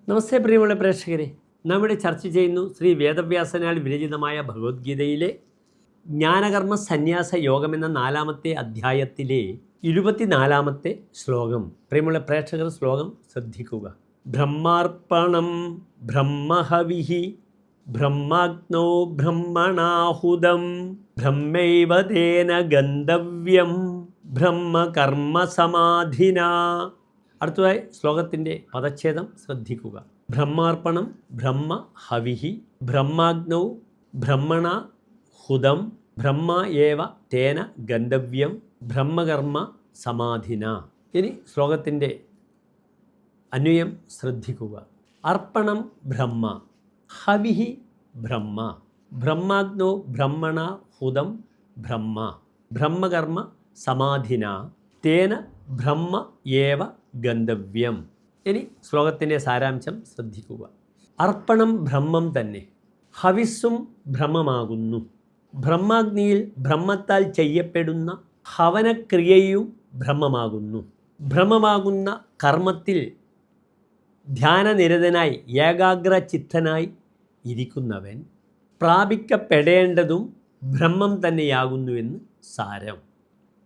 നമസ്തേ പ്രിയമുള്ള പ്രേക്ഷകരെ, നാം ഇവിടെ ചർച്ച ചെയ്യുന്നു ശ്രീ വേദവ്യാസനാൽ വിരചിതമായ ഭഗവത്ഗീതയിലെ ജ്ഞാനകർമ്മ സന്യാസ യോഗം എന്ന 4-ാമത്തെ അധ്യായത്തിലെ 24-ാമത്തെ ശ്ലോകം. പ്രിയമുള്ള പ്രേക്ഷകർ, ശ്ലോകം ശ്രദ്ധിക്കുക. ബ്രഹ്മാർപ്പണം ബ്രഹ്മഹവിഃ ബ്രഹ്മാഗ്നോ ബ്രഹ്മണാഹുതം ബ്രഹ്മൈവ തേന ഗന്ധവ്യം ബ്രഹ്മകർമ്മ സമാധിനാ. അടുത്തതായി ശ്ലോകത്തിൻ്റെ പദച്ഛേദം ശ്രദ്ധിക്കുക. ബ്രഹ്മാർപ്പണം ബ്രഹ്മ ഹവിഹി ബ്രഹ്മാഗ്നൗ ബ്രഹ്മണ ഹുതം ബ്രഹ്മ ഏവ തേന ഗന്ധവ്യം ബ്രഹ്മകർമ്മ സമാധിന. ഇനി ശ്ലോകത്തിൻ്റെ അന്വയം ശ്രദ്ധിക്കുക. അർപ്പണം ബ്രഹ്മ, ഹവിഹി ബ്രഹ്മ, ബ്രഹ്മാഗ്നോ ബ്രഹ്മണ ഹുതം ബ്രഹ്മ, ബ്രഹ്മകർമ്മ സമാധിന, തേന ബ്രഹ്മ ഏവ ഗന്ധവ്യം. ഇനി ശ്ലോകത്തിൻ്റെ സാരാംശം ശ്രദ്ധിക്കുക. അർപ്പണം ബ്രഹ്മം തന്നെ, ഹവിസ്സും ബ്രഹ്മമാകുന്നു. ബ്രഹ്മാഗ്നിയിൽ ബ്രഹ്മത്താൽ ചെയ്യപ്പെടുന്ന ഹവനക്രിയയും ബ്രഹ്മമാകുന്നു. ബ്രഹ്മമാകുന്ന കർമ്മത്തിൽ ധ്യാനനിരതനായി ഏകാഗ്രചിത്തനായി ഇരിക്കുന്നവൻ പ്രാപിക്കപ്പെടേണ്ടതും ബ്രഹ്മം തന്നെയാകുന്നുവെന്ന് സാരം.